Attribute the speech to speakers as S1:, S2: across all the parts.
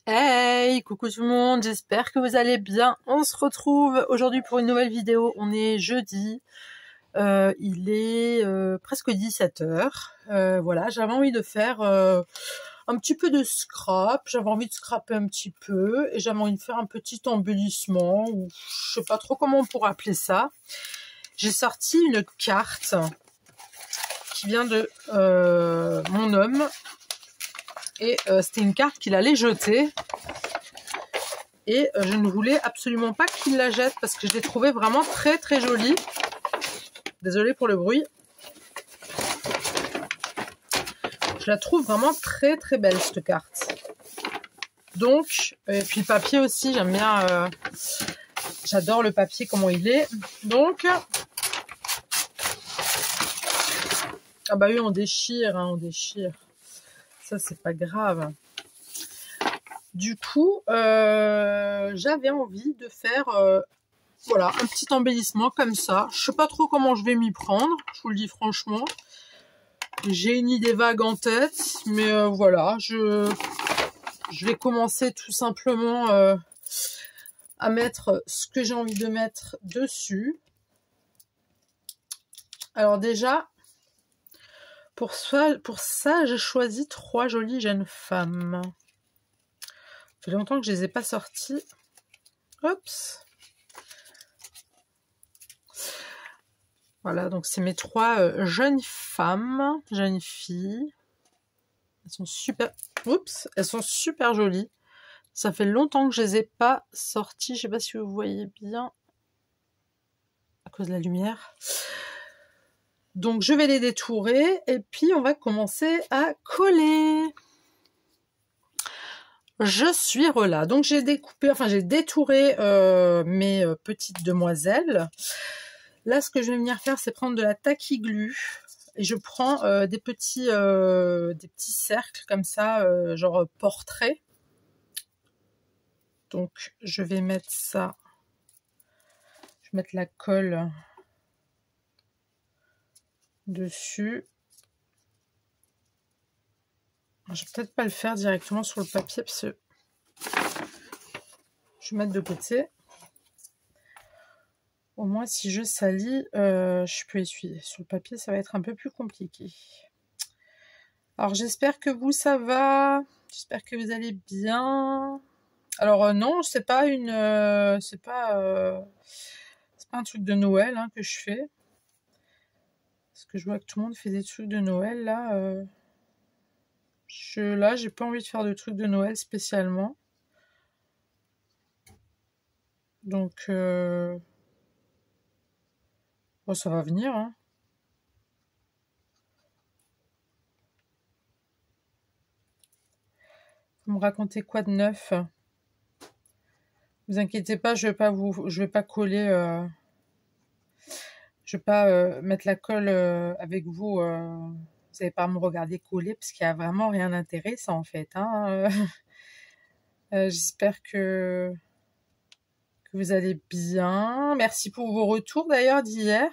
S1: Hey, coucou tout le monde, j'espère que vous allez bien. On se retrouve aujourd'hui pour une nouvelle vidéo. On est jeudi, il est presque 17h. Voilà, j'avais envie de faire un petit peu de scrap. J'avais envie de scraper un petit peu et j'avais envie de faire un petit embellissement, ou je sais pas trop comment on pourrait appeler ça. J'ai sorti une carte qui vient de mon homme. Et c'était une carte qu'il allait jeter. Et je ne voulais absolument pas qu'il la jette parce que je l'ai trouvée vraiment très très jolie. Désolée pour le bruit. Je la trouve vraiment très très belle cette carte. Donc, et puis le papier aussi, j'aime bien. J'adore le papier comment il est. Donc, ah bah oui, on déchire, hein, on déchire. Ça c'est pas grave. Du coup, j'avais envie de faire voilà, un petit embellissement comme ça. Je sais pas trop comment je vais m'y prendre, je vous le dis franchement. J'ai une idée vague en tête, mais voilà, je vais commencer tout simplement à mettre ce que j'ai envie de mettre dessus. Alors déjà, pour ça j'ai choisi 3 jolies jeunes femmes. Ça fait longtemps que je les ai pas sorties. Oups. Voilà, donc c'est mes 3 jeunes femmes, jeunes filles. Elles sont super. Oups, elles sont super jolies. Ça fait longtemps que je les ai pas sorties. Je sais pas si vous voyez bien à cause de la lumière. Donc je vais les détourer et puis on va commencer à coller. Je suis relâ. Donc j'ai découpé, enfin j'ai détouré mes petites demoiselles. Là, ce que je vais venir faire, c'est prendre de la tacky glue. Et je prends des petits cercles comme ça, genre portrait. Donc, je vais mettre ça. Je vais mettre la colle dessus. Je vais peut-être pas le faire directement sur le papier parce que je vais mettre de côté. Au moins, si je salis, je peux essuyer. Sur le papier, ça va être un peu plus compliqué. Alors, j'espère que vous, ça va. J'espère que vous allez bien. Alors, non, c'est pas une... c'est pas un truc de Noël hein, que je fais. Parce que je vois que tout le monde fait des trucs de Noël, là. Là, j'ai pas envie de faire de trucs de Noël spécialement. Donc... bon, ça va venir, hein. Vous me racontez quoi de neuf? Vous inquiétez pas, je vais pas coller, je vais pas mettre la colle avec vous. Vous n'allez pas me regarder coller parce qu'il y a vraiment rien d'intéressant en fait. Hein. J'espère que vous allez bien. Merci pour vos retours d'ailleurs d'hier.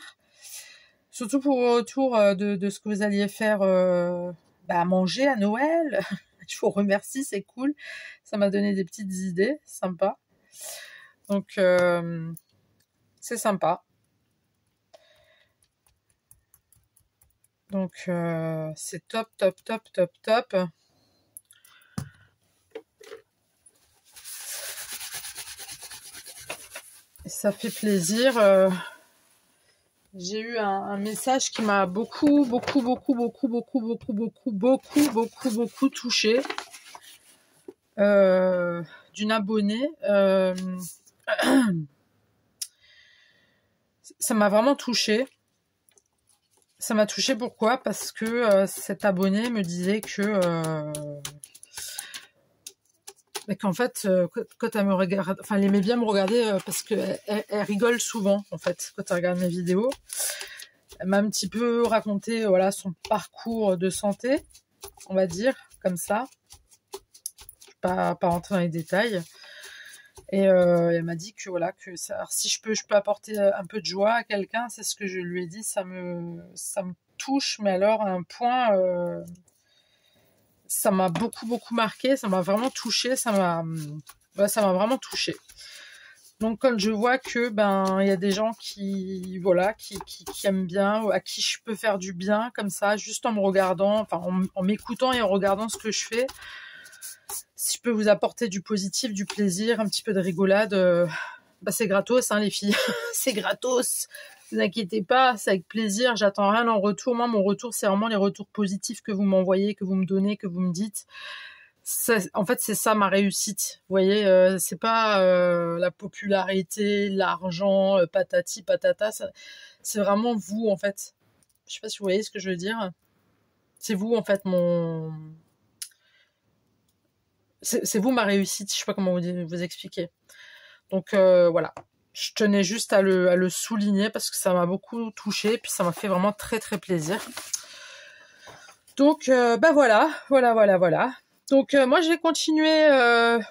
S1: Surtout pour vos retours de ce que vous alliez faire à manger à Noël. Je vous remercie, c'est cool. Ça m'a donné des petites idées, sympa. Donc, c'est sympa. Donc, c'est top, top, top, top, top. Et ça fait plaisir. J'ai eu un message qui m'a beaucoup touché. D'une abonnée. Ça m'a vraiment touchée. Ça m'a touchée pourquoi? Parce que cet abonné me disait que qu'en fait quand elle me regarde, enfin elle aimait bien me regarder parce que elle rigole souvent en fait quand elle regarde mes vidéos. Elle m'a un petit peu raconté voilà son parcours de santé, on va dire comme ça. Je vais pas rentrer dans les détails. Et elle m'a dit que voilà que ça, alors, si je peux apporter un peu de joie à quelqu'un, c'est ce que je lui ai dit. Ça me touche, mais alors à un point, ça m'a beaucoup marqué, ça m'a vraiment touché, ça m'a vraiment touché. Donc quand je vois que il y a des gens qui voilà qui aiment bien, à qui je peux faire du bien comme ça, juste en me regardant, enfin en m'écoutant et en regardant ce que je fais, si je peux vous apporter du positif, du plaisir, un petit peu de rigolade, c'est gratos hein les filles, c'est gratos. Ne vous inquiétez pas, c'est avec plaisir, j'attends rien en retour. Moi mon retour c'est vraiment les retours positifs que vous m'envoyez, que vous me donnez, que vous me dites. En fait, c'est ça ma réussite. Vous voyez, c'est pas la popularité, l'argent, patati patata. C'est vraiment vous, en fait. Je sais pas si vous voyez ce que je veux dire. C'est vous, en fait, c'est vous ma réussite. Je sais pas comment vous expliquer. Donc voilà. Je tenais juste à le souligner parce que ça m'a beaucoup touché, puis ça m'a fait vraiment très plaisir. Donc voilà. Donc moi je vais continuer.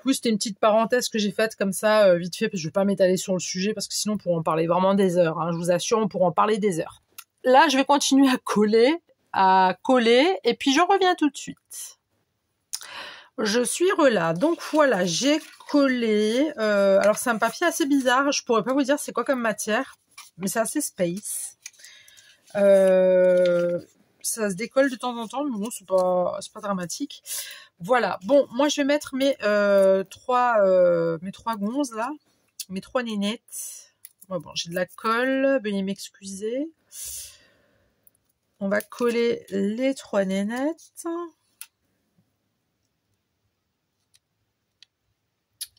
S1: Oui, c'était une petite parenthèse que j'ai faite comme ça vite fait parce que je vais pas m'étaler sur le sujet parce que sinon on pourrait en parler vraiment des heures. Hein, je vous assure, on pourra en parler des heures. Là, je vais continuer à coller et puis je reviens tout de suite. Je suis relâ. Donc voilà, j'ai collé. Alors c'est un papier assez bizarre. Je pourrais pas vous dire c'est quoi comme matière, mais c'est assez space. Ça se décolle de temps en temps, mais bon, c'est pas dramatique. Voilà. Bon, moi, je vais mettre mes trois gonzes, là. Mes 3 nénettes. Ouais, bon, j'ai de la colle. Veuillez m'excuser. On va coller les 3 nénettes.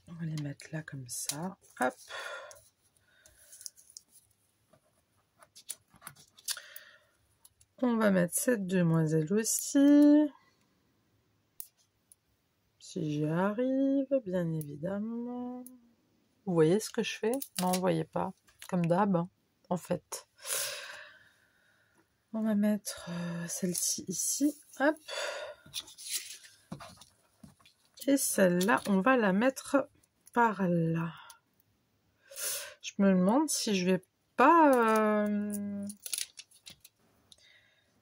S1: On va les mettre là, comme ça. Hop. On va mettre cette demoiselle aussi. Si j'y arrive, bien évidemment. Vous voyez ce que je fais? Non, vous voyez pas. Comme d'hab, en fait. On va mettre celle-ci ici. Hop. Et celle-là, on va la mettre par là. Je me demande si je vais pas...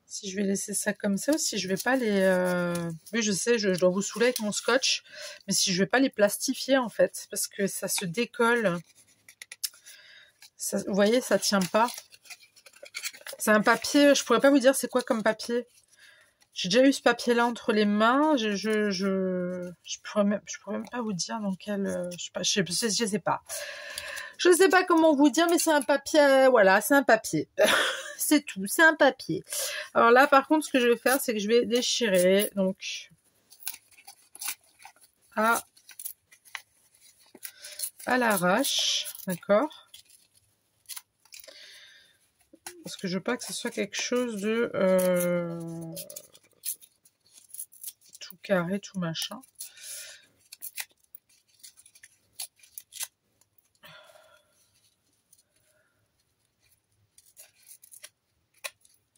S1: si je vais laisser ça comme ça ou si je vais pas les... Oui, je sais, je dois vous saouler avec mon scotch. Mais si je vais pas les plastifier, en fait. Parce que ça se décolle. Ça, vous voyez, ça tient pas. C'est un papier, je pourrais pas vous dire c'est quoi comme papier. J'ai déjà eu ce papier-là entre les mains. Je pourrais même pas vous dire dans quel... je sais pas. Je sais pas comment vous dire, mais c'est un papier... voilà, c'est un papier. C'est tout, c'est un papier. Alors là, par contre, ce que je vais faire, c'est que je vais déchirer. Donc, à l'arrache. D'accord ? Parce que je veux pas que ce soit quelque chose de... tout carré, tout machin.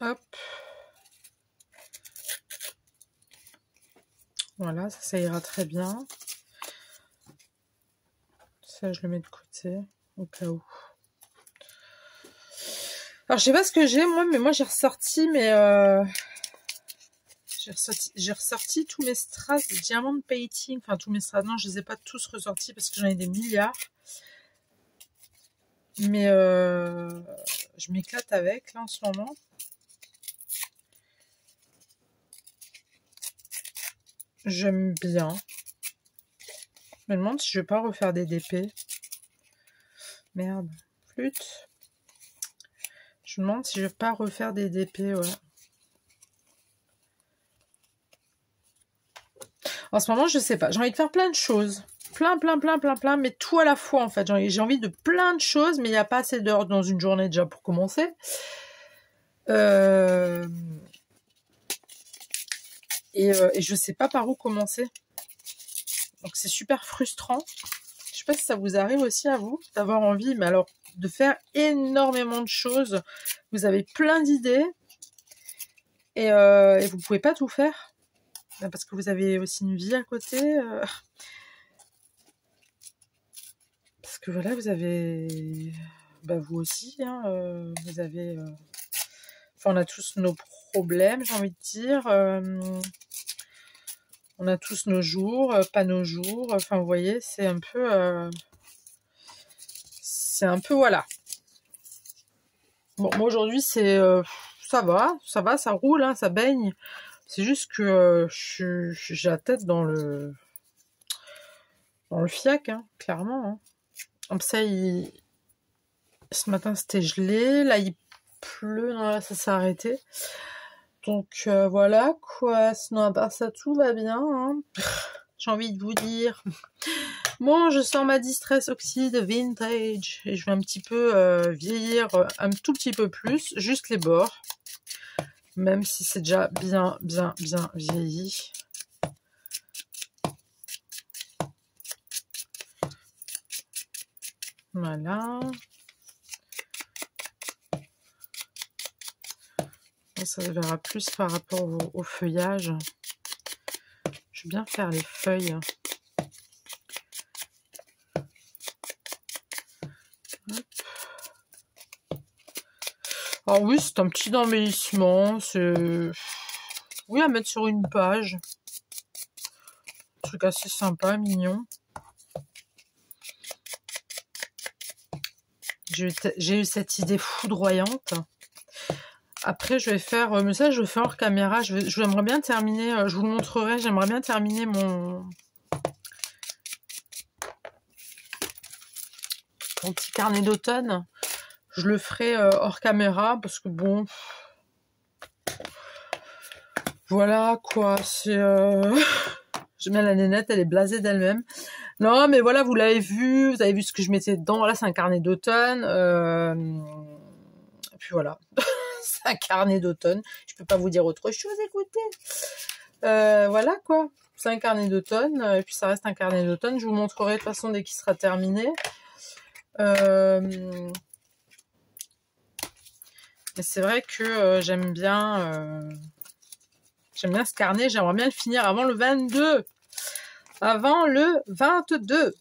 S1: Hop. Voilà, ça ira très bien. Ça, je le mets de côté, au cas où. Alors, je sais pas ce que j'ai, moi, mais moi, j'ai ressorti j'ai ressorti tous mes strass de diamond painting. Enfin, tous mes strass. Non, je les ai pas tous ressortis parce que j'en ai des milliards. Mais je m'éclate avec, là, en ce moment. J'aime bien. Je me demande si je vais pas refaire des DP. Merde. Flûte. Je me demande si je vais pas refaire des DP, ouais. En ce moment, je sais pas. J'ai envie de faire plein de choses. Plein, mais tout à la fois, en fait. J'ai envie de plein de choses, mais il n'y a pas assez d'heures dans une journée déjà pour commencer. Et je sais pas par où commencer. Donc c'est super frustrant. Je sais pas si ça vous arrive aussi à vous, d'avoir envie, mais alors de faire énormément de choses. Vous avez plein d'idées et vous pouvez pas tout faire. Parce que vous avez aussi une vie à côté. Parce que voilà, vous avez... vous aussi, hein, vous avez... Enfin, on a tous nos problèmes, j'ai envie de dire. On a tous nos jours, pas nos jours. Enfin, vous voyez, c'est un peu... voilà. Bon, moi aujourd'hui, c'est... ça va, ça roule, hein, ça baigne. C'est juste que j'ai la tête dans le fiac, hein, clairement. Hein. Comme ça, ce matin, c'était gelé. Là, il pleut. Non, là, ça s'est arrêté. Donc, voilà, quoi. Sinon, à part ça, tout va bien. Hein. J'ai envie de vous dire. Bon, je sors ma Distress Oxide Vintage. Et je vais un petit peu vieillir un tout petit peu plus. Juste les bords. Même si c'est déjà bien vieilli. Voilà. Ça se verra plus par rapport au feuillage. Je vais bien faire les feuilles. Alors oui, c'est un petit embellissement. C'est... Oui, à mettre sur une page. Un truc assez sympa, mignon. J'ai eu cette idée foudroyante. Après, je vais faire... mais ça, je le fais hors caméra. J'aimerais bien terminer... je vous le montrerai. J'aimerais bien terminer mon petit carnet d'automne. Je le ferai hors caméra. Parce que bon... Voilà, quoi. C'est... J'aime bien la nénette. Elle est blasée d'elle-même. Non, mais voilà, vous l'avez vu. Vous avez vu ce que je mettais dedans. Là, c'est un carnet d'automne. Et puis voilà. C'est un carnet d'automne. Je peux pas vous dire autre chose, écoutez. Voilà quoi. C'est un carnet d'automne. Et puis ça reste un carnet d'automne. Je vous montrerai de toute façon dès qu'il sera terminé. Mais c'est vrai que j'aime bien ce carnet. J'aimerais bien le finir avant le 22. Avant le 22.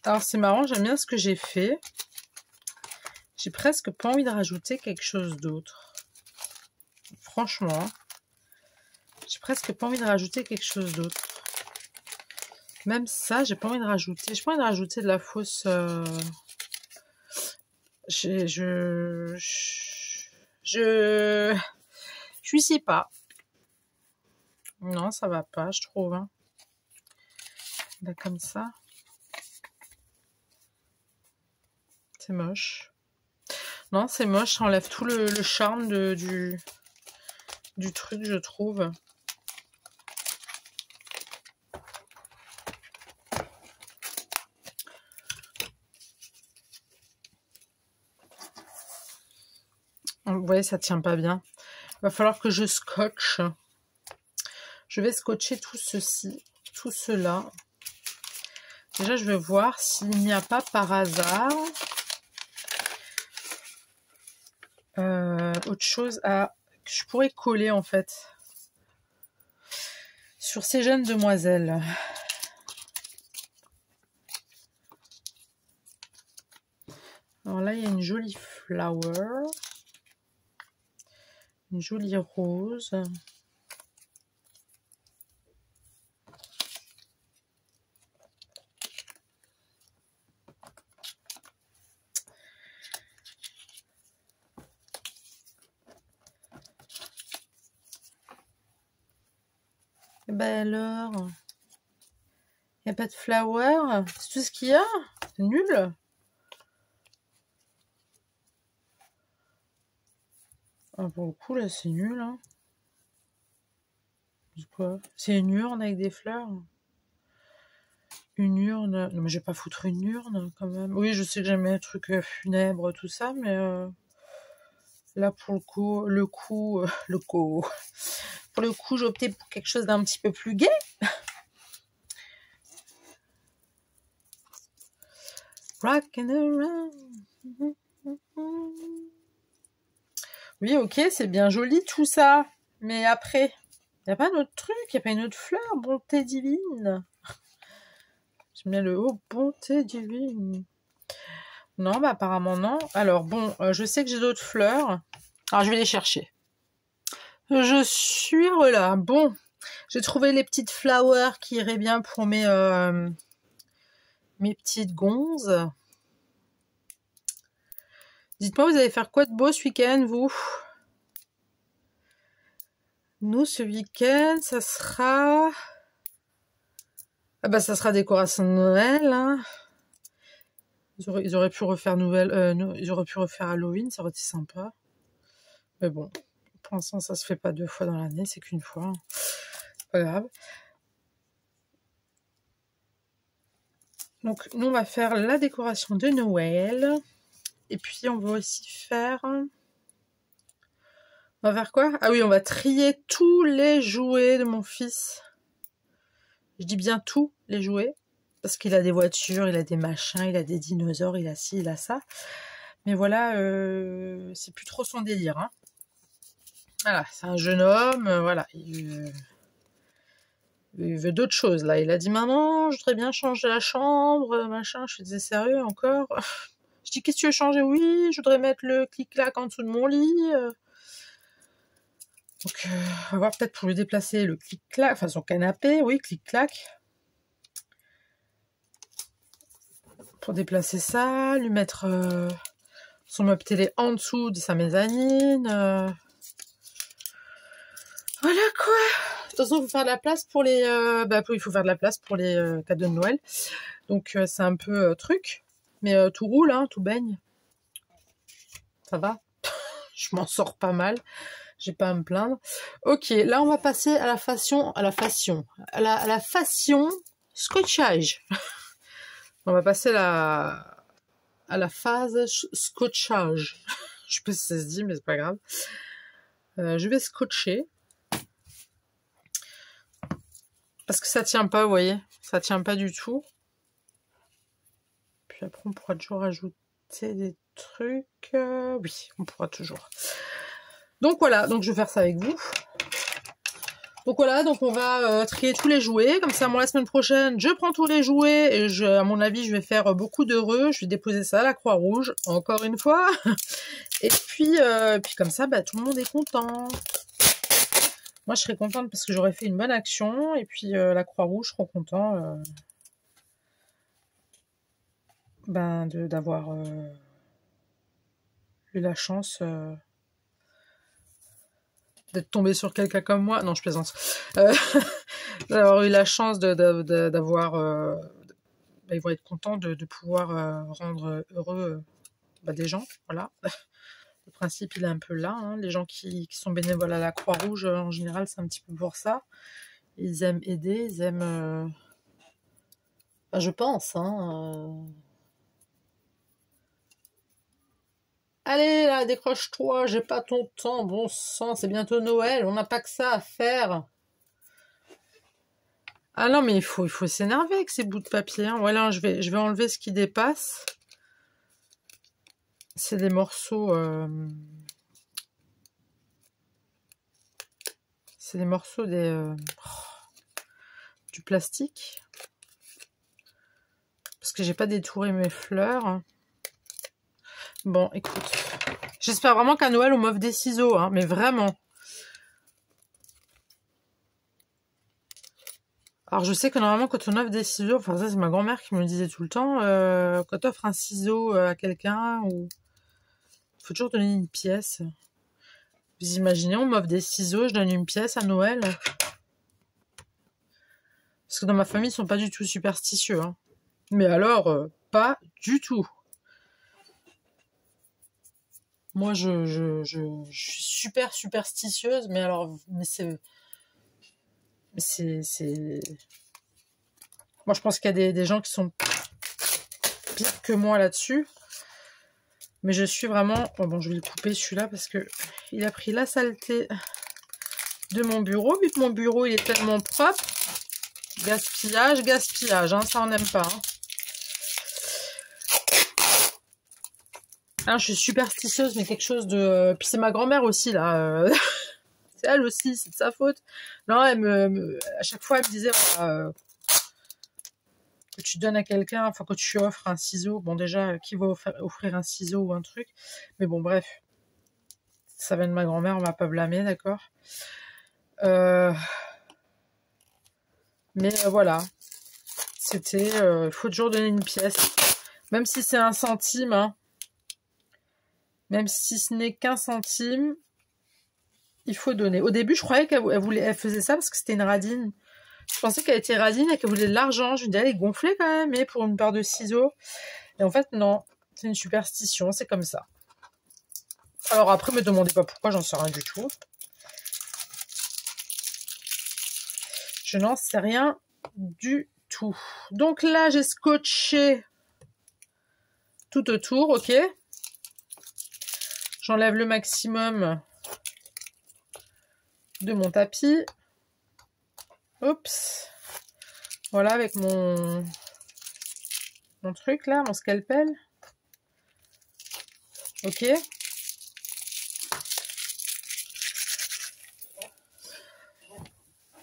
S1: Alors c'est marrant, j'aime bien ce que j'ai fait. J'ai presque pas envie de rajouter quelque chose d'autre. Franchement, j'ai presque pas envie de rajouter quelque chose d'autre. Même ça, j'ai pas envie de rajouter. J'ai pas envie de rajouter de la fausse... Je sais pas. Non, ça va pas, je trouve. Hein. Là, comme ça. C'est moche. Non, c'est moche, ça enlève tout le charme du truc, je trouve. Vous voyez, ça tient pas bien. Il va falloir que je scotche. Je vais scotcher tout ceci, tout cela. Déjà, je vais voir s'il n'y a pas par hasard autre chose que je pourrais coller en fait sur ces jeunes demoiselles. Alors là, il y a une jolie flower, une jolie rose. Et ben alors, il n'y a pas de flower, c'est tout ce qu'il y a, c'est nul. Ah, pour le coup, là, c'est nul. Hein. C'est quoi? C'est une urne avec des fleurs? Une urne? Non, mais je vais pas foutre une urne, quand même. Oui, je sais que j'aime les trucs funèbres, tout ça, mais... Là, pour le coup, pour le coup, j'ai opté pour quelque chose d'un petit peu plus gai. Rockin' around. Oui, ok, c'est bien joli tout ça. Mais après, il n'y a pas un autre truc, il n'y a pas une autre fleur, bonté divine. J'aime bien le haut, bonté divine. Non, bah apparemment non. Alors bon, je sais que j'ai d'autres fleurs. Alors je vais les chercher. Je suis là. Bon, j'ai trouvé les petites flowers qui iraient bien pour mes petites gonzes. Dites-moi, vous allez faire quoi de beau ce week-end, vous? Nous, ce week-end, ça sera... Ah bah, ça sera décoration de Noël, hein. Ils auraient pu refaire ils auraient pu refaire Halloween, ça aurait été sympa. Mais bon, pour l'instant, ça se fait pas 2 fois dans l'année, c'est qu'une fois. Hein. Pas grave. Donc, nous, on va faire la décoration de Noël. Et puis, on va aussi faire... On va faire quoi? Ah oui, on va trier tous les jouets de mon fils. Je dis bien tous les jouets. Parce qu'il a des voitures, il a des machins, il a des dinosaures, il a ci, il a ça. Mais voilà, c'est plus trop son délire. Hein. Voilà, c'est un jeune homme, voilà. Il veut d'autres choses, là. Il a dit, maman, je voudrais bien changer la chambre, machin. Je disais, sérieux, encore? Je dis, qu'est-ce que tu veux changer? Oui, je voudrais mettre le clic-clac en dessous de mon lit. Donc, on va voir peut-être pour lui déplacer le clic-clac, enfin son canapé, oui, clic-clac. Pour déplacer ça, lui mettre son meuble télé en dessous de sa mezzanine. Voilà quoi. De toute façon, il faut faire de la place pour les... il faut faire de la place pour les cadeaux de Noël. Donc, c'est un peu truc. Mais tout roule, hein, tout baigne. Ça va. Je m'en sors pas mal. J'ai pas à me plaindre. Ok, là, on va passer à la fashion scotchage. On va passer à la phase scotchage. Je sais pas si ça se dit, mais c'est pas grave. Je vais scotcher. Parce que ça tient pas, vous voyez. Ça tient pas du tout. Puis après, on pourra toujours ajouter des trucs. Oui, on pourra toujours. Donc voilà, donc je vais faire ça avec vous. Donc voilà, donc on va trier tous les jouets. Comme ça, moi, la semaine prochaine, je prends tous les jouets. Et à mon avis, je vais faire beaucoup d'heureux. Je vais déposer ça à la Croix-Rouge, encore une fois. Et puis comme ça, tout le monde est content. Moi, je serais contente parce que j'aurais fait une bonne action. Et puis la Croix-Rouge sera content d'avoir eu la chance... d'être tombé sur quelqu'un comme moi. Non, je plaisante. D'avoir eu la chance d'avoir... ils vont être contents de pouvoir rendre heureux des gens. Voilà. Le principe, il est un peu là. Hein. Les gens qui sont bénévoles à la Croix-Rouge, en général, c'est un petit peu pour ça. Ils aiment aider, ils aiment... je pense. Hein, Allez, là, décroche-toi, j'ai pas ton temps, bon sang, c'est bientôt Noël, on n'a pas que ça à faire. Ah non, mais il faut s'énerver avec ces bouts de papier. Hein. Voilà, je vais enlever ce qui dépasse. C'est des morceaux... C'est des morceaux du plastique. Parce que j'ai pas détouré mes fleurs. Bon, écoute. J'espère vraiment qu'à Noël, on m'offre des ciseaux, hein, mais vraiment. Alors, je sais que normalement, quand on offre des ciseaux, enfin, ça, c'est ma grand-mère qui me le disait tout le temps, quand tu offres un ciseau à quelqu'un, il faut toujours donner une pièce. Vous imaginez, on m'offre des ciseaux, je donne une pièce à Noël. Parce que dans ma famille, ils sont pas du tout superstitieux. Hein. Mais alors, pas du tout. Moi, je suis super superstitieuse, mais alors, moi, je pense qu'il y a des gens qui sont pires que moi là-dessus. Mais je suis vraiment... Bon, je vais le couper celui-là parce que il a pris la saleté de mon bureau. Vu que mon bureau, il est tellement propre. Gaspillage, gaspillage. Hein, ça, on n'aime pas. Hein. Alors, je suis superstitieuse, mais quelque chose de... Puis c'est ma grand-mère aussi, là. C'est elle aussi, c'est de sa faute. Non, à chaque fois, elle me disait... que tu donnes à quelqu'un, enfin que tu offres un ciseau, bon déjà, qui va offrir un ciseau ou un truc, mais bon, bref. Ça vient de ma grand-mère, on va pas blâmer, d'accord. Mais voilà. C'était... il faut toujours donner une pièce. Même si c'est 1 centime, hein. Même si ce n'est qu'1 centime, il faut donner. Au début, je croyais qu'elle faisait ça parce que c'était une radine. Je pensais qu'elle était radine et qu'elle voulait de l'argent. Je me disais, elle est gonflée quand même, mais pour une paire de ciseaux. Et en fait, non. C'est une superstition, c'est comme ça. Alors après, me demandez pas pourquoi, j'en sais rien du tout. Je n'en sais rien du tout. Donc là, j'ai scotché tout autour, ok. J'enlève le maximum de mon tapis. Oups. Voilà, avec mon truc là, mon scalpel. Ok.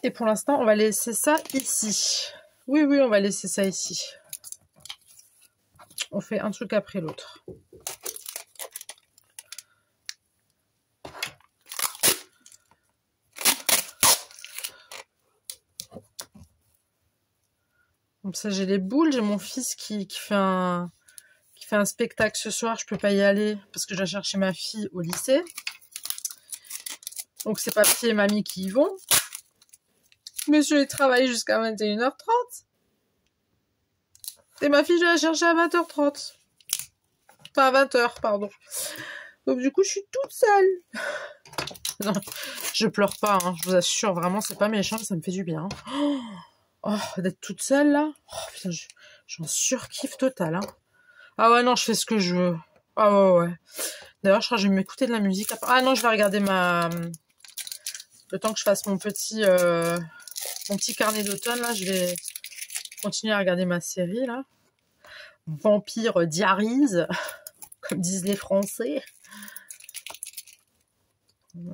S1: Et pour l'instant, on va laisser ça ici. Oui, oui, on va laisser ça ici. On fait un truc après l'autre. Comme ça, j'ai les boules. J'ai mon fils qui fait un spectacle ce soir. Je peux pas y aller parce que je dois chercher ma fille au lycée. Donc, c'est papier et mamie qui y vont. Monsieur, il travaille jusqu'à 21h30. Et ma fille, je vais la chercher à 20h30. Enfin, à 20h, pardon. Donc, du coup, je suis toute seule. Non, je pleure pas, hein. Je vous assure, vraiment, c'est pas méchant, ça me fait du bien. Oh, d'être toute seule, là. Oh, putain, j'en surkiffe total, hein. Ah ouais, non, je fais ce que je veux. Ah ouais, ouais. D'ailleurs, je crois que je vais m'écouter de la musique. Ah non, je vais regarder le temps que je fasse mon petit carnet d'automne, là, je vais continuer à regarder ma série, là. Vampire Diaries, comme disent les Français.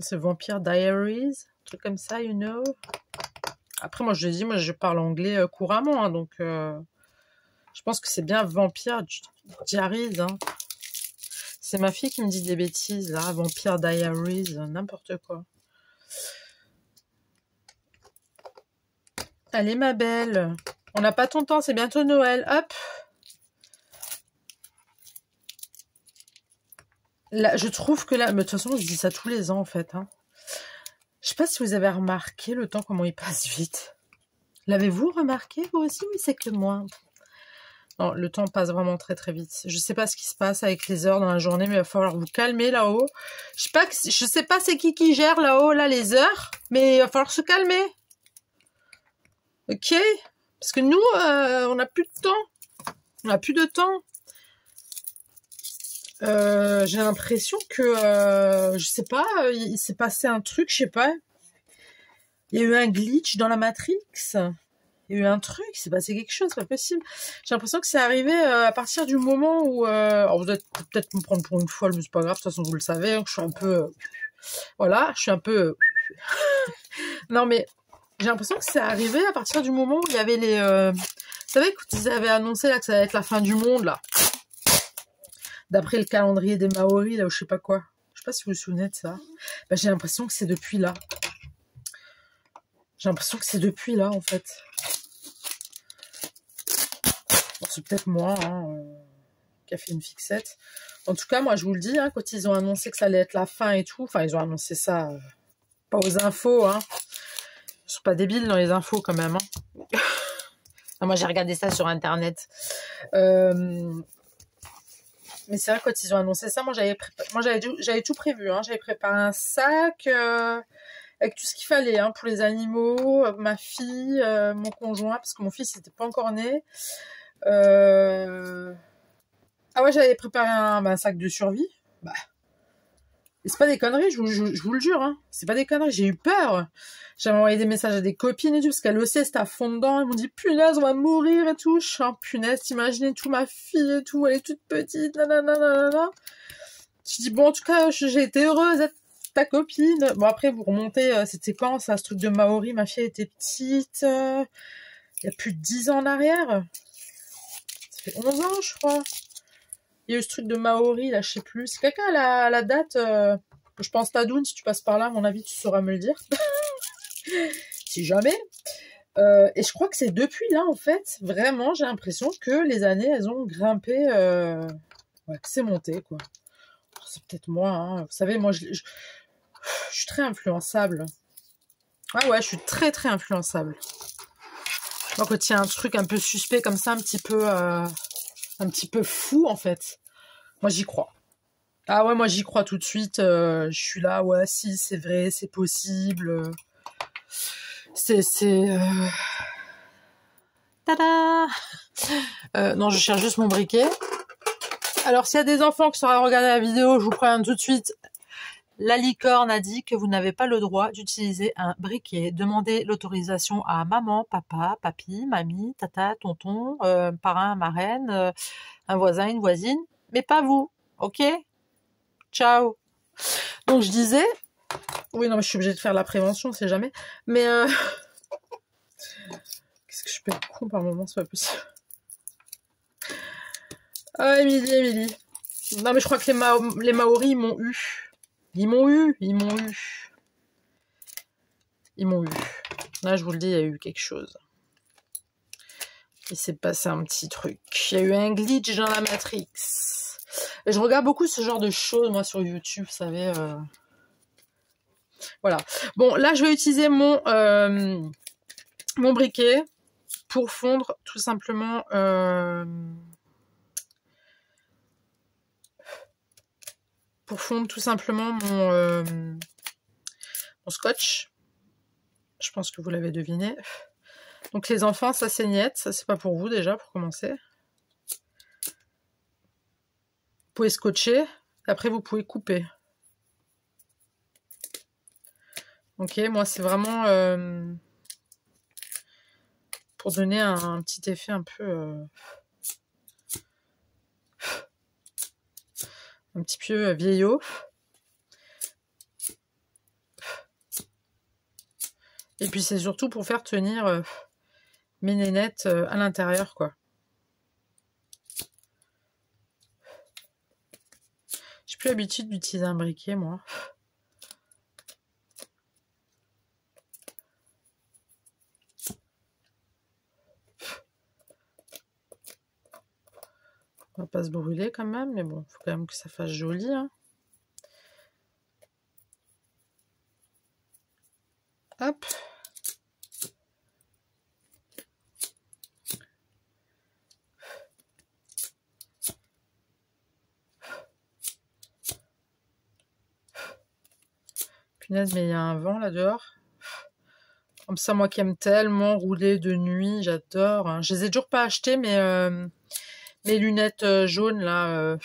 S1: C'est Vampire Diaries, un truc comme ça, you know. Après, moi, je dis, moi, je parle anglais couramment, hein, donc je pense que c'est bien Vampire Diaries, hein. C'est ma fille qui me dit des bêtises, là, Vampire Diaries, n'importe quoi. Allez, ma belle, on n'a pas ton temps, c'est bientôt Noël, hop. Là, je trouve que là, mais de toute façon, je dis ça tous les ans, en fait, hein. Je sais pas si vous avez remarqué le temps, comment il passe vite. L'avez-vous remarqué, vous aussi, ou c'est que moi? Non, le temps passe vraiment très très vite. Je sais pas ce qui se passe avec les heures dans la journée, mais il va falloir vous calmer là-haut. Je sais pas c'est qui gère là-haut, là, les heures, mais il va falloir se calmer. Ok? Parce que nous, on n'a plus de temps. On n'a plus de temps. J'ai l'impression que, je sais pas, il s'est passé un truc, je sais pas. Il y a eu un glitch dans la Matrix. Il y a eu un truc, il s'est passé quelque chose, c'est pas possible. J'ai l'impression que c'est arrivé à partir du moment où... alors vous allez peut-être me prendre pour une folle, mais c'est pas grave, de toute façon vous le savez, hein, que je suis un peu... voilà, je suis un peu... non mais, j'ai l'impression que c'est arrivé à partir du moment où il y avait les... vous savez, quand ils avaient annoncé là, que ça allait être la fin du monde, là. D'après le calendrier des Maoris, là, ou je sais pas quoi. Je sais pas si vous vous souvenez de ça. Bah, j'ai l'impression que c'est depuis là. J'ai l'impression que c'est depuis là, en fait. Bon, c'est peut-être moi, hein, qui a fait une fixette. En tout cas, moi, je vous le dis, hein, quand ils ont annoncé que ça allait être la fin et tout, enfin, ils ont annoncé ça, pas aux infos, hein. Ils sont pas débiles dans les infos, quand même, hein. Non, moi, j'ai regardé ça sur Internet. Mais c'est vrai, quand ils ont annoncé ça, moi, j'avais tout prévu, hein. J'avais préparé un sac... avec tout ce qu'il fallait, hein, pour les animaux, ma fille, mon conjoint, parce que mon fils n'était pas encore né. Ah ouais, j'avais préparé un sac de survie. Bah. Et c'est pas des conneries, je vous le jure, hein. C'est pas des conneries, j'ai eu peur. J'avais envoyé des messages à des copines et tout, parce qu'elles aussi, c'était à fond dedans. Elles m'ont dit, punaise, on va mourir et tout. Je suis un punaise, t'imaginez tout, ma fille et tout, elle est toute petite, nanana. Je dis, bon, en tout cas, j'ai été heureuse d'être ta copine. Bon, après, vous remontez, c'était quand, ça, ce truc de Maori? Ma fille était petite, il y a plus de 10 ans en arrière. Ça fait 11 ans, je crois. Il y a eu ce truc de Maori, là, je sais plus. Si quelqu'un a la date, Je pense Tadoun, si tu passes par là, à mon avis, tu sauras me le dire. Si jamais. Et je crois que c'est depuis là, en fait, vraiment, j'ai l'impression que les années, elles ont grimpé, ouais, que c'est monté, quoi. C'est peut-être moi, hein. Vous savez, moi, je suis très influençable. Ah ouais, je suis très, très influençable. Moi, quand il y a un truc un peu suspect comme ça, un petit peu fou, en fait, moi, j'y crois. Ah ouais, moi, j'y crois tout de suite. Je suis là, ouais, si, c'est vrai, c'est possible. Tada. Non, je cherche juste mon briquet. Alors, s'il y a des enfants qui sauraient regarder la vidéo, je vous préviens tout de suite. La licorne a dit que vous n'avez pas le droit d'utiliser un briquet. Demandez l'autorisation à maman, papa, papy, mamie, tata, tonton, parrain, marraine, un voisin, une voisine, mais pas vous. Ok? Ciao. Donc, je disais... Oui, non, mais je suis obligée de faire la prévention, on sait jamais. Mais... Qu'est-ce que je peux être con par moment, c'est pas possible. Ah, Émilie. Non, mais je crois que les Maoris, ils m'ont eu. Ils m'ont eu. Là, je vous le dis, il y a eu quelque chose. Il s'est passé un petit truc. Il y a eu un glitch dans la Matrix. Et je regarde beaucoup ce genre de choses, moi, sur YouTube, vous savez. Voilà. Bon, là, je vais utiliser mon briquet pour fondre tout simplement... mon scotch. Je pense que vous l'avez deviné. Donc les enfants, ça c'est niet. Ça c'est pas pour vous déjà, pour commencer. Vous pouvez scotcher. Après vous pouvez couper. Ok, moi c'est vraiment pour donner un petit effet un peu... un petit peu vieillot. Et puis c'est surtout pour faire tenir mes nénettes à l'intérieur, quoi. J'ai plus l'habitude d'utiliser un briquet, moi. On va pas se brûler quand même, mais bon, faut quand même que ça fasse joli, hein. Hop. Punaise, mais il y a un vent là dehors. Comme ça, moi qui aime tellement rouler de nuit, j'adore, hein. Je les ai toujours pas achetées, mais mes lunettes jaunes là.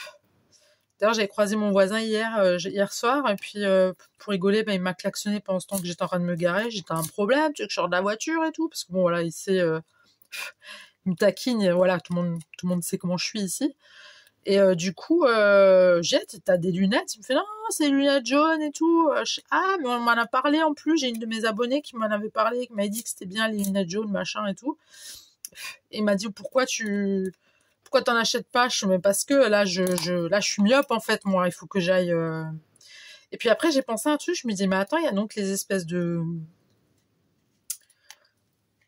S1: D'ailleurs, j'avais croisé mon voisin hier soir, et puis pour rigoler, il m'a klaxonné pendant ce temps que j'étais en train de me garer. J'étais un problème, tu veux que je sorte de la voiture et tout, parce que bon voilà, il me taquine, voilà, tout le monde sait comment je suis ici. Et du coup, j'ai dit, t'as des lunettes? Il me fait, non, c'est des lunettes jaunes et tout. Ah, mais on m'en a parlé en plus. J'ai une de mes abonnées qui m'en avait parlé, qui m'a dit que c'était bien les lunettes jaunes, machin et tout. Et il m'a dit, pourquoi t'en achètes pas? Je dis, mais parce que là, je suis myope en fait, moi. Il faut que j'aille. Et puis après, j'ai pensé à un truc. Je me dis, mais attends, il y a donc les espèces de...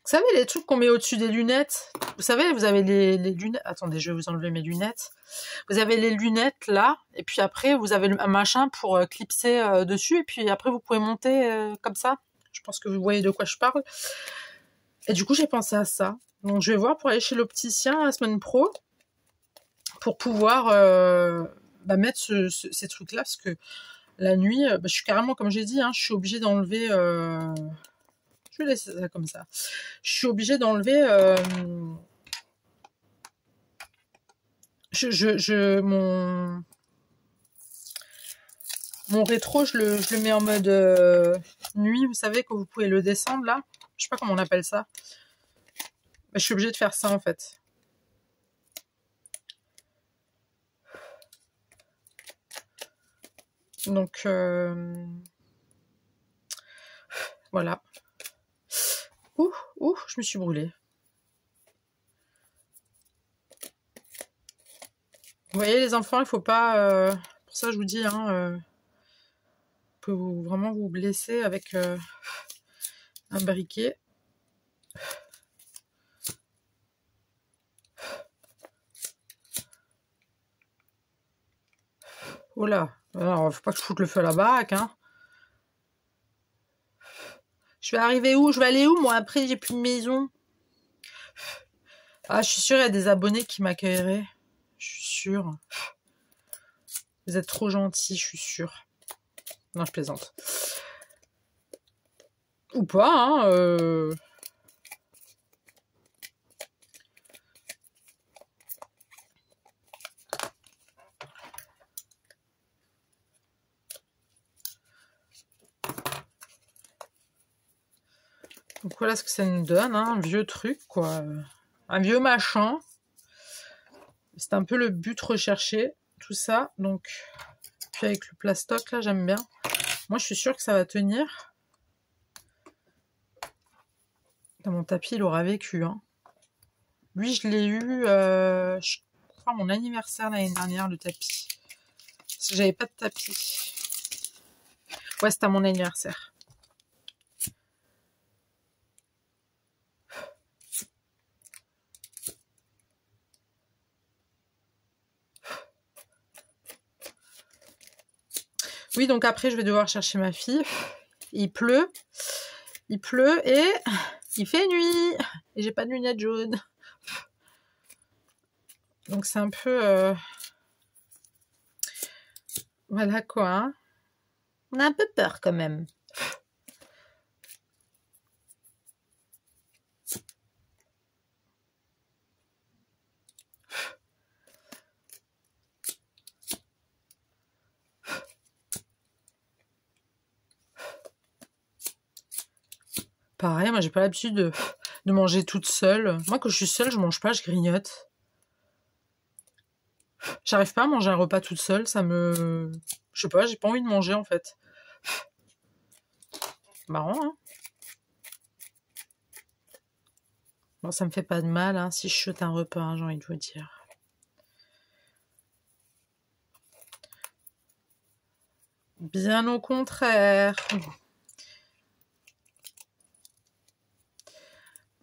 S1: Vous savez, les trucs qu'on met au-dessus des lunettes. Vous savez, vous avez les lunettes. Attendez, je vais vous enlever mes lunettes. Vous avez les lunettes là, et puis après, vous avez un machin pour clipser dessus, et puis après, vous pouvez monter comme ça. Je pense que vous voyez de quoi je parle. Et du coup, j'ai pensé à ça. Donc, je vais voir pour aller chez l'opticien la semaine pro, pour pouvoir mettre ces trucs-là, parce que la nuit, je suis carrément, comme j'ai dit, hein, je suis obligée d'enlever... Je vais laisser ça comme ça. Je suis obligée d'enlever... mon rétro, je le mets en mode nuit, vous savez, que vous pouvez le descendre là. Je sais pas comment on appelle ça. Je suis obligée de faire ça en fait. Donc voilà. Ouh, je me suis brûlée. Vous voyez les enfants, il faut pas... pour ça je vous dis, hein, pouvez vraiment vous blesser avec un briquet. Oh là, alors faut pas que je foute le feu à la baraque, hein. Je vais arriver où? Je vais aller où, moi? Après, j'ai plus de maison. Ah, je suis sûre, il y a des abonnés qui m'accueilleraient. Je suis sûre. Vous êtes trop gentils, je suis sûre. Non, je plaisante. Ou pas, hein. Donc voilà ce que ça nous donne, hein, un vieux truc, quoi. Un vieux machin. C'est un peu le but recherché, tout ça. Donc, puis avec le plastoc, là, j'aime bien. Moi, je suis sûre que ça va tenir. Dans mon tapis, il aura vécu, hein. Lui, je l'ai eu, je crois, à mon anniversaire l'année dernière, le tapis. Parce que j'avais pas de tapis. Ouais, c'était à mon anniversaire. Oui, donc après, je vais devoir chercher ma fille. Il pleut et il fait nuit. Et j'ai pas de lunettes jaunes. Donc c'est un peu... Voilà quoi. Hein. On a un peu peur quand même. Pareil, moi j'ai pas l'habitude de manger toute seule. Moi quand je suis seule, je mange pas, je grignote. J'arrive pas à manger un repas toute seule, ça me... Je sais pas, j'ai pas envie de manger en fait. Marrant, hein. Bon, ça me fait pas de mal, hein, si je chute un repas, hein, j'ai envie de vous dire. Bien au contraire.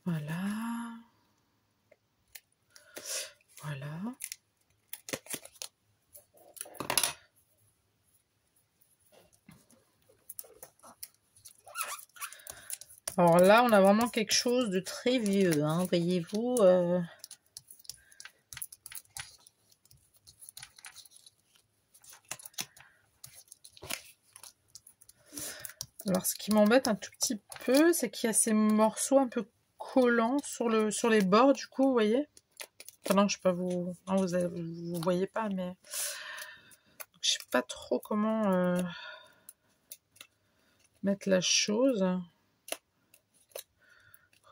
S1: Voilà. Voilà. Alors là, on a vraiment quelque chose de très vieux, hein, voyez-vous. Alors, ce qui m'embête un tout petit peu, c'est qu'il y a ces morceaux un peu collants sur les bords, du coup, vous voyez. Enfin, non, je sais pas, vous voyez pas, mais je sais pas trop comment mettre la chose.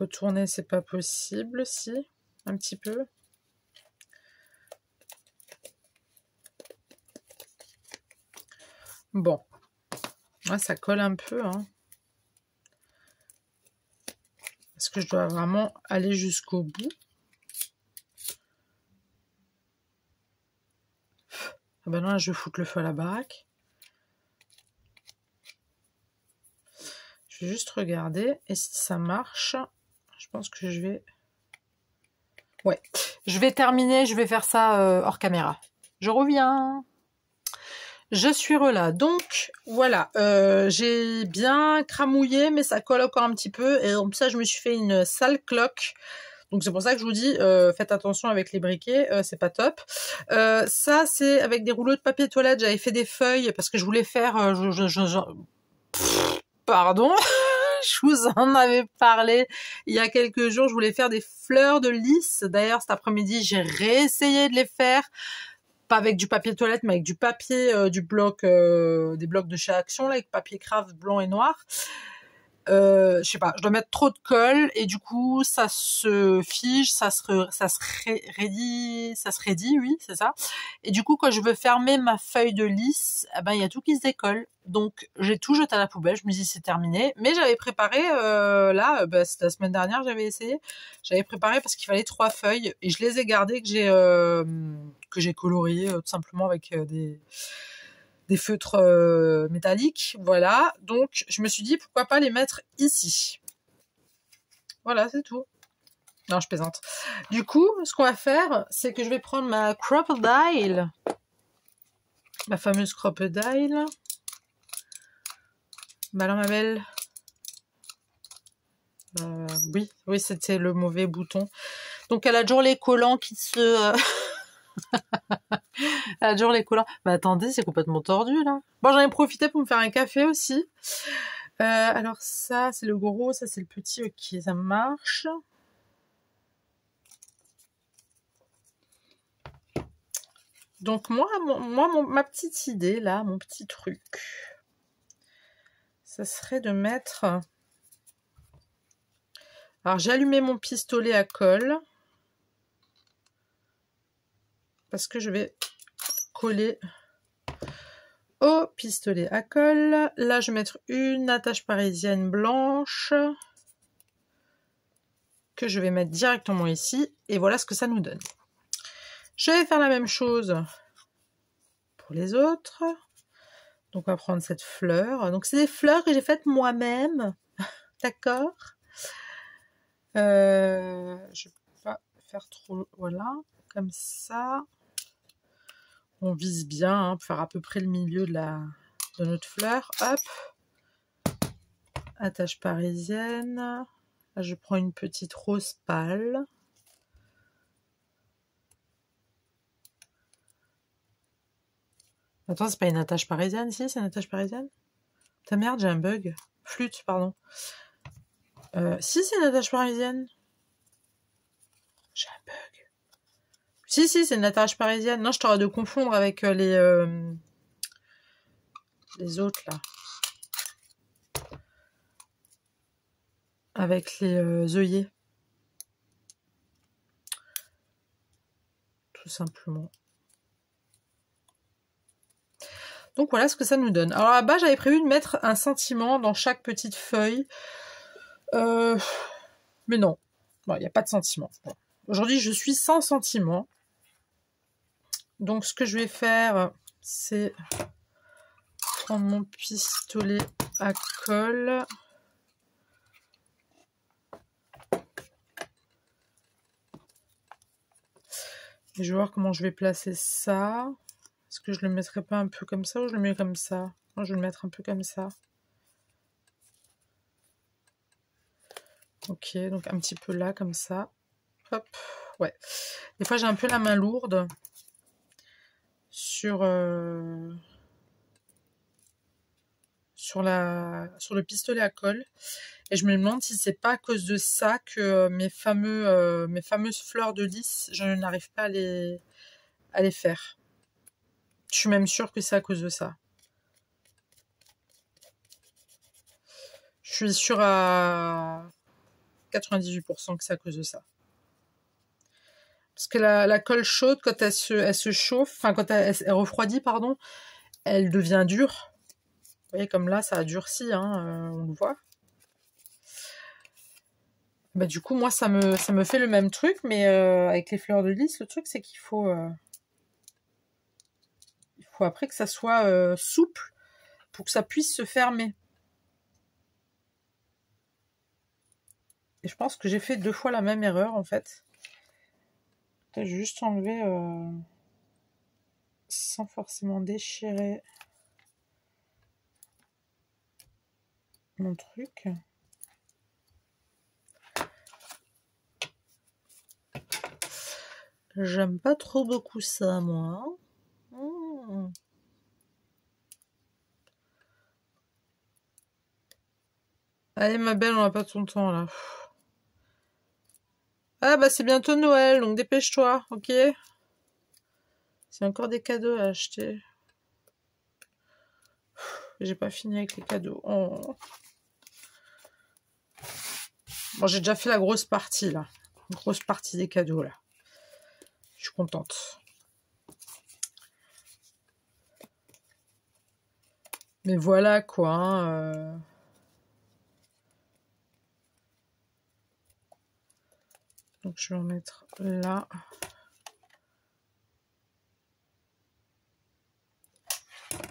S1: Retourner, c'est pas possible, si, un petit peu. Bon, ouais, ça colle un peu, hein. Est-ce que je dois vraiment aller jusqu'au bout? Ah ben non, là, je vais foutre le feu à la baraque. Je vais juste regarder, et si ça marche, je pense que je vais... Ouais, je vais terminer, je vais faire ça hors caméra. Je reviens. Je suis là. Donc, voilà, j'ai bien cramouillé, mais ça colle encore un petit peu. Et donc ça, je me suis fait une sale cloque. Donc c'est pour ça que je vous dis, faites attention avec les briquets, c'est pas top. Ça, c'est avec des rouleaux de papier toilette. J'avais fait des feuilles parce que je voulais faire... Pardon. Je vous en avais parlé il y a quelques jours. Je voulais faire des fleurs de lys. D'ailleurs, cet après-midi, j'ai réessayé de les faire. Pas avec du papier toilette, mais avec du papier du bloc, des blocs de chez Action, là, avec papier craft blanc et noir. Je sais pas, je dois mettre trop de colle et du coup ça se fige, ça se raidit, oui, c'est ça. Et du coup quand je veux fermer ma feuille de lys, eh ben il y a tout qui se décolle. Donc j'ai tout jeté à la poubelle, je me dis c'est terminé. Mais j'avais préparé c'était la semaine dernière, j'avais essayé. J'avais préparé parce qu'il fallait 3 feuilles et je les ai gardées que j'ai coloriées tout simplement avec des feutres métalliques, voilà. Donc je me suis dit pourquoi pas les mettre ici. Voilà, c'est tout. Non, je plaisante. Du coup, ce qu'on va faire, c'est que je vais prendre ma Crocodile, ma fameuse Crocodile. Bah alors ma belle, oui, c'était le mauvais bouton. Donc elle a toujours les collants qui se... elle a toujours les collants. Mais attendez, c'est complètement tordu là. Bon, j'en ai profité pour me faire un café aussi. Alors ça, c'est le gros, ça c'est le petit, ok, ça marche. Donc moi ma petite idée là, mon petit truc, ça serait de mettre... Alors j'ai allumé mon pistolet à colle parce que je vais coller au pistolet à colle. Là je vais mettre une attache parisienne blanche que je vais mettre directement ici et voilà ce que ça nous donne. Je vais faire la même chose pour les autres. Donc on va prendre cette fleur. Donc c'est des fleurs que j'ai faites moi-même. D'accord. Je vais pas faire trop, voilà, comme ça. On vise bien, hein, pour faire à peu près le milieu de notre fleur. Hop. Attache parisienne. Là, je prends une petite rose pâle. Attends, c'est pas une attache parisienne, si, c'est une attache parisienne. Ta merde, j'ai un bug. Flûte, pardon. Si, c'est une attache parisienne. J'ai un bug. Si, c'est une attache parisienne. Non, je t'aurais de confondre avec les autres, là. Avec les œillets. Tout simplement. Donc voilà ce que ça nous donne. Alors là-bas, j'avais prévu de mettre un sentiment dans chaque petite feuille. Mais non. Il n'y a pas de sentiment. Bon. Aujourd'hui, je suis sans sentiment. Donc ce que je vais faire, c'est prendre mon pistolet à colle. Et je vais voir comment je vais placer ça. Est-ce que je le mettrai pas un peu comme ça ou je le mets comme ça? Moi, je vais le mettre un peu comme ça. Ok, donc un petit peu là, comme ça. Hop, ouais. Des fois, j'ai un peu la main lourde sur le pistolet à colle. Et je me demande si c'est pas à cause de ça que mes fameuses fleurs de lys, je n'arrive pas à les faire. Je suis même sûre que c'est à cause de ça. Je suis sûre à 98% que c'est à cause de ça. Parce que la colle chaude, quand elle se chauffe, enfin quand elle refroidit, pardon, elle devient dure. Vous voyez, comme là, ça a durci, hein, on le voit. Bah, du coup, moi, ça me fait le même truc, mais avec les fleurs de lys, le truc, c'est qu'il faut après que ça soit souple pour que ça puisse se fermer. Et je pense que j'ai fait 2 fois la même erreur, en fait. J'ai juste enlevé sans forcément déchirer mon truc. J'aime pas trop beaucoup ça, moi. Allez, ma belle, on n'a pas ton temps, là. Ah, bah, c'est bientôt Noël, donc dépêche-toi, ok? C'est encore des cadeaux à acheter. J'ai pas fini avec les cadeaux. Oh. Bon, j'ai déjà fait la grosse partie, là. Une grosse partie des cadeaux, là. Je suis contente. Mais voilà, quoi. Hein, Donc, je vais en mettre là.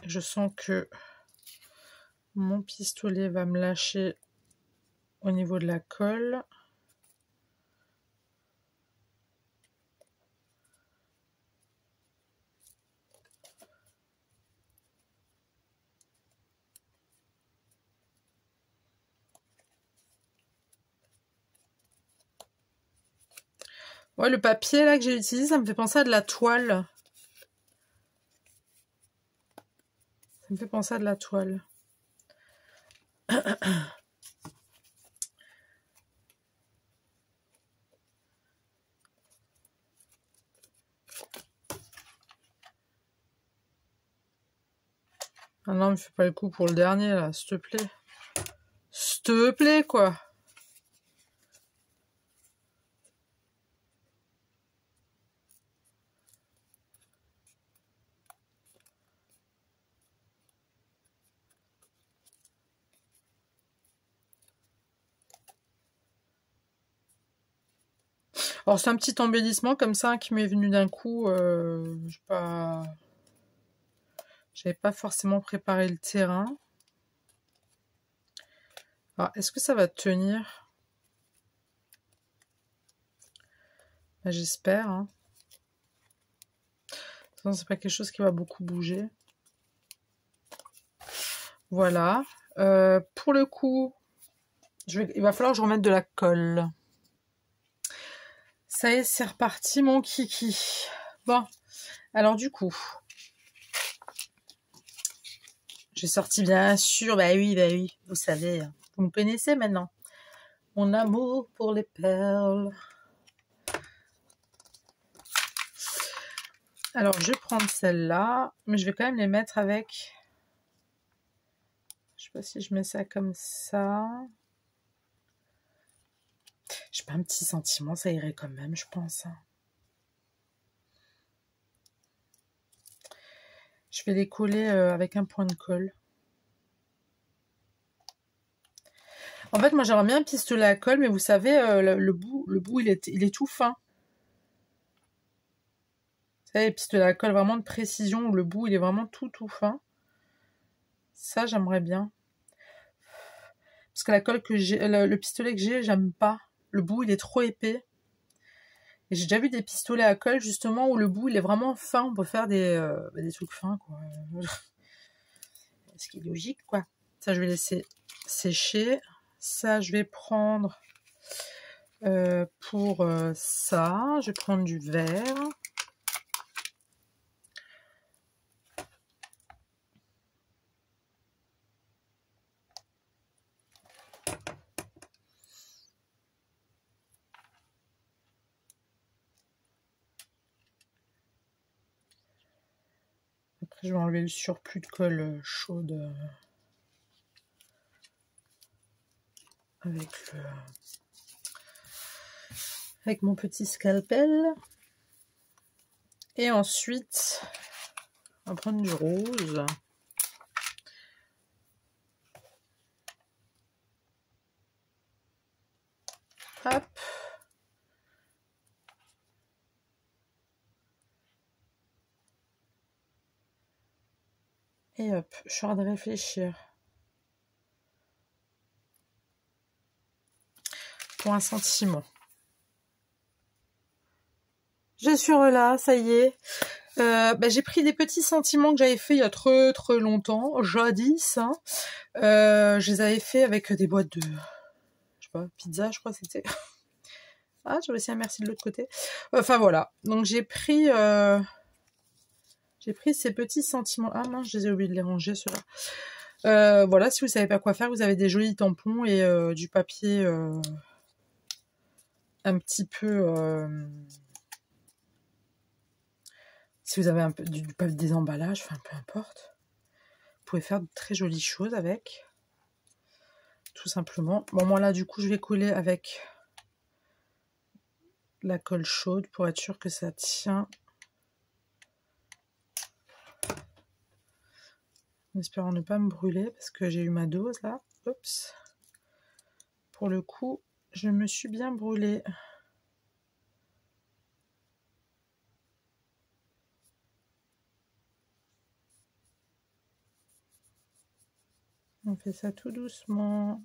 S1: Je sens que mon pistolet va me lâcher au niveau de la colle. Ouais, le papier là que j'ai utilisé, ça me fait penser à de la toile. Ça me fait penser à de la toile. Ah non, me fais pas le coup pour le dernier là, s'il te plaît. S'il te plaît, quoi. Alors c'est un petit embellissement comme ça qui m'est venu d'un coup. J'avais pas forcément préparé le terrain. Alors est-ce que ça va tenir? Ben, j'espère. Hein. Sinon c'est pas quelque chose qui va beaucoup bouger. Voilà. Pour le coup, il va falloir que je remette de la colle. Ça y est, c'est reparti mon kiki. Bon, alors du coup, j'ai sorti bien sûr, bah oui, vous savez, vous me connaissez maintenant. Mon amour pour les perles. Alors, je vais prendre celle-là, mais je vais quand même les mettre avec... Je sais pas si je mets ça comme ça. J'ai pas un petit sentiment, ça irait quand même, je pense. Je vais les coller avec un point de colle. En fait, moi, j'aimerais bien un pistolet à colle, mais vous savez, le bout, il est tout fin. Vous savez, les pistolets à colle vraiment de précision, où le bout, il est vraiment tout fin. Ça, j'aimerais bien. Parce que la colle que j'ai, le pistolet que j'ai, j'aime pas. Le bout, il est trop épais. Et j'ai déjà vu des pistolets à colle, justement, où le bout, il est vraiment fin. On peut faire des trucs fins, quoi. Ce qui est logique, quoi. Ça, je vais laisser sécher. Ça, je vais prendre pour ça. Je vais prendre du vert. Après, je vais enlever le surplus de colle chaude avec mon petit scalpel. Et ensuite, on va prendre du rose. Hop. Et hop, je suis en train de réfléchir. Pour un sentiment. Je suis là, ça y est. J'ai pris des petits sentiments que j'avais fait il y a très longtemps, jadis. Hein. Je les avais fait avec des boîtes de, je sais pas, pizza, je crois c'était. Ah, j'ai aussi un merci de l'autre côté. Enfin voilà. Donc j'ai pris ces petits sentiments. Ah mince, je les ai oublié de les ranger ceux-là. Voilà, si vous savez pas quoi faire, vous avez des jolis tampons et du papier un petit peu. Si vous avez un peu du papier des emballages, enfin peu importe. Vous pouvez faire de très jolies choses avec. Tout simplement. Bon, moi là, du coup, je vais coller avec la colle chaude pour être sûr que ça tient. En espérant ne pas me brûler parce que j'ai eu ma dose là. Oups. Pour le coup, je me suis bien brûlée. fait ça tout doucement.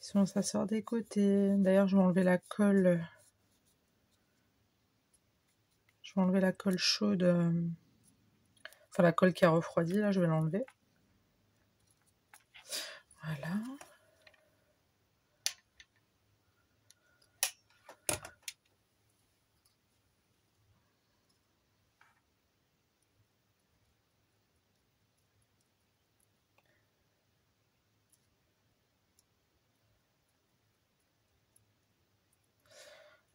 S1: Sinon ça sort des côtés. D'ailleurs je vais enlever la colle. Je vais enlever la colle chaude. Enfin la colle qui a refroidi là, je vais l'enlever. Voilà.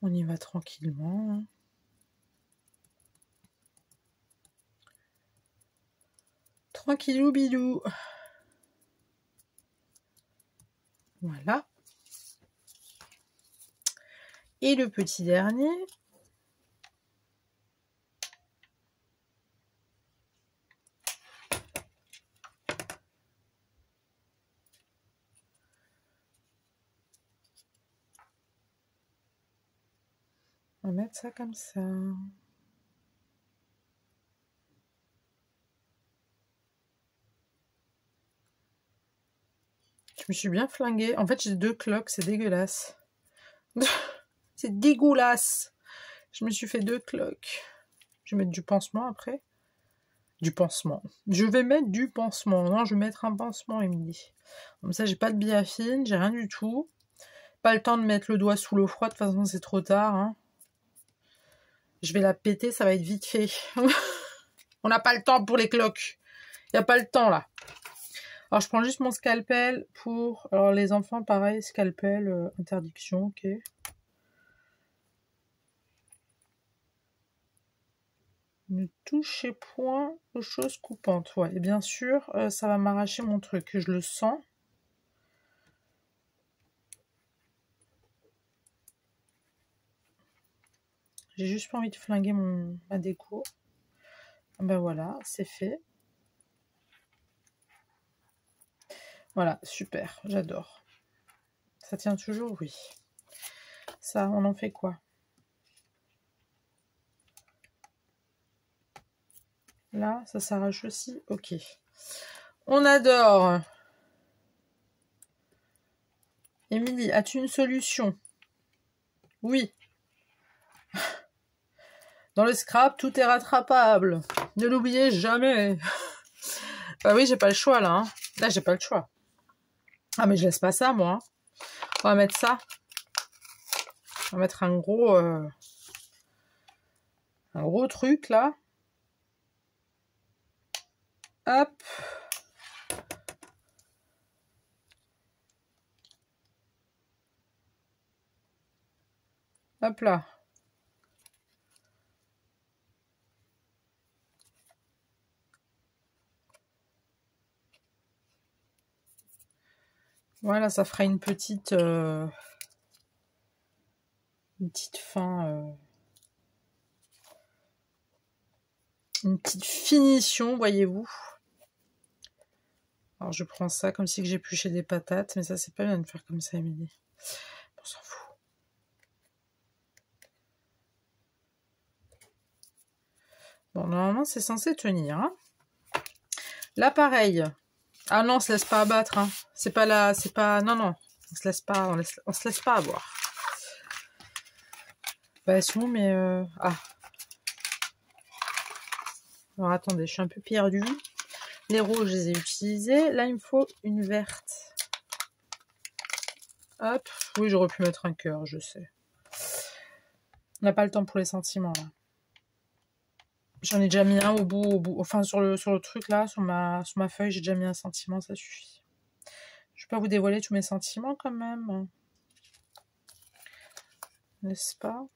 S1: On y va tranquillement. Tranquillou bilou. Voilà. Et le petit dernier. On va mettre ça comme ça. Je me suis bien flinguée. En fait, j'ai 2 cloques, c'est dégueulasse. C'est dégueulasse. Je me suis fait 2 cloques. Je vais mettre du pansement après. Du pansement. Je vais mettre du pansement. Non, je vais mettre un pansement, Émilie. Comme ça, j'ai pas de biafine, j'ai rien du tout. Pas le temps de mettre le doigt sous l'eau froide. De toute façon, c'est trop tard. Hein. Je vais la péter, ça va être vite fait. On n'a pas le temps pour les cloques. Il n'y a pas le temps, là. Alors, je prends juste mon scalpel pour... Alors, les enfants, pareil, scalpel, interdiction, ok. Ne touchez point aux choses coupantes. Ouais, et bien sûr, ça va m'arracher mon truc. Je le sens. J'ai juste pas envie de flinguer ma déco. Ben voilà, c'est fait. Voilà, super, j'adore. Ça tient toujours, oui. Ça, on en fait quoi? Là, ça s'arrache aussi. Ok. On adore. Émilie, as-tu une solution? Oui. Dans le scrap, tout est rattrapable. Ne l'oubliez jamais. Bah oui, j'ai pas le choix là. Hein. Là, j'ai pas le choix. Ah, mais je laisse pas ça, moi. On va mettre ça. On va mettre un gros truc là. Hop. Hop là. Voilà, ça fera une petite fin, une petite finition, voyez-vous. Alors je prends ça comme si que j'épluchais des patates, mais ça c'est pas bien de faire comme ça, Émilie. On s'en fout. Bon, normalement c'est censé tenir. Hein. Là pareil. Ah non, on se laisse pas abattre. Hein. C'est pas là, c'est pas. Non, non. On se laisse pas, on se laisse pas avoir. Bah, elles sont où, mais ah. Alors attendez, je suis un peu perdue. Les rouges, je les ai utilisés. Là, il me faut une verte. Hop. Oui, j'aurais pu mettre un cœur, je sais. On n'a pas le temps pour les sentiments, là. J'en ai déjà mis un au bout. Enfin, sur le truc, là, sur ma feuille, j'ai déjà mis un sentiment, ça suffit. Je vais pas vous dévoiler tous mes sentiments, quand même. N'est-ce pas?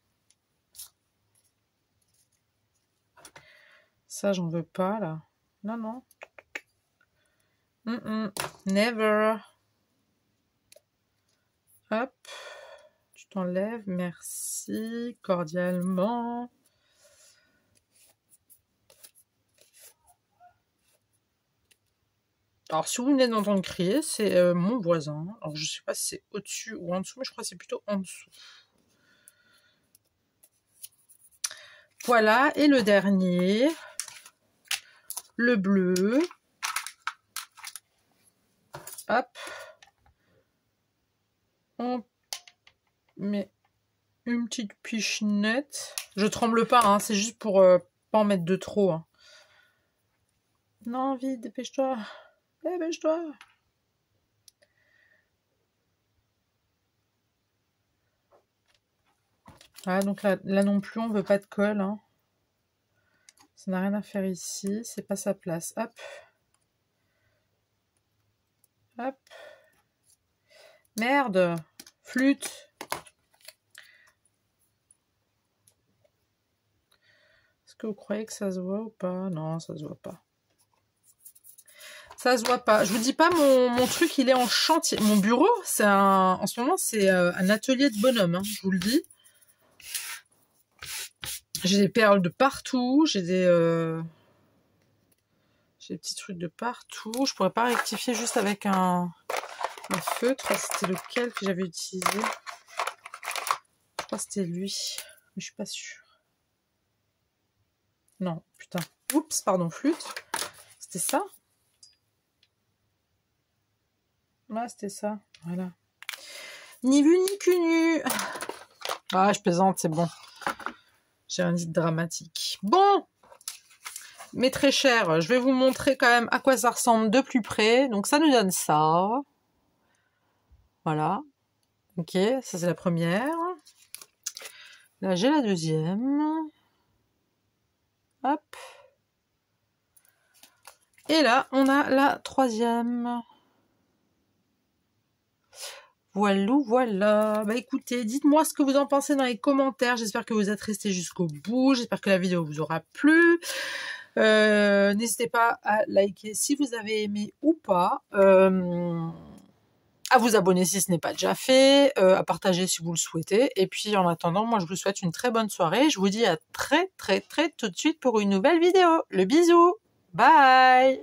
S1: Ça, j'en veux pas, là. Non, non. Never. Hop. Tu t'enlèves. Merci. Cordialement. Alors, si vous venez d'entendre crier, c'est mon voisin. Alors, je sais pas si c'est au-dessus ou en dessous, mais je crois que c'est plutôt en dessous. Voilà. Et le dernier. Le bleu. Hop. On met une petite pichenette. Je tremble pas, hein, c'est juste pour pas en mettre de trop. Hein. Non, vite, dépêche-toi. Dépêche-toi. Voilà, donc là non plus, on veut pas de colle. Hein. Ça n'a rien à faire ici, c'est pas sa place. Hop. Hop. Merde. Flûte. Est-ce que vous croyez que ça se voit ou pas? Non, ça se voit pas. Ça se voit pas. Je vous dis pas, mon truc, il est en chantier. Mon bureau, en ce moment, c'est un atelier de bonhomme, hein, je vous le dis. J'ai des perles de partout, j'ai des petits trucs de partout. Je pourrais pas rectifier juste avec un feutre. C'était lequel que j'avais utilisé? Je crois que c'était lui, mais je suis pas sûre. Non, putain. Oups, pardon, flûte. C'était ça? Ouais, c'était ça. Voilà. Ni vu ni cul nu. Ah, je plaisante, c'est bon. J'ai rien dit de dramatique. Bon, mes très chers, je vais vous montrer quand même à quoi ça ressemble de plus près. Donc ça nous donne ça. Voilà. Ok, ça c'est la première. Là j'ai la deuxième. Hop. Et là on a la troisième. Voilà. Bah écoutez, dites-moi ce que vous en pensez dans les commentaires. J'espère que vous êtes restés jusqu'au bout. J'espère que la vidéo vous aura plu. N'hésitez pas à liker si vous avez aimé ou pas. À vous abonner si ce n'est pas déjà fait. À partager si vous le souhaitez. Et puis en attendant, moi je vous souhaite une très bonne soirée. Je vous dis à très tout de suite pour une nouvelle vidéo. Le bisou. Bye.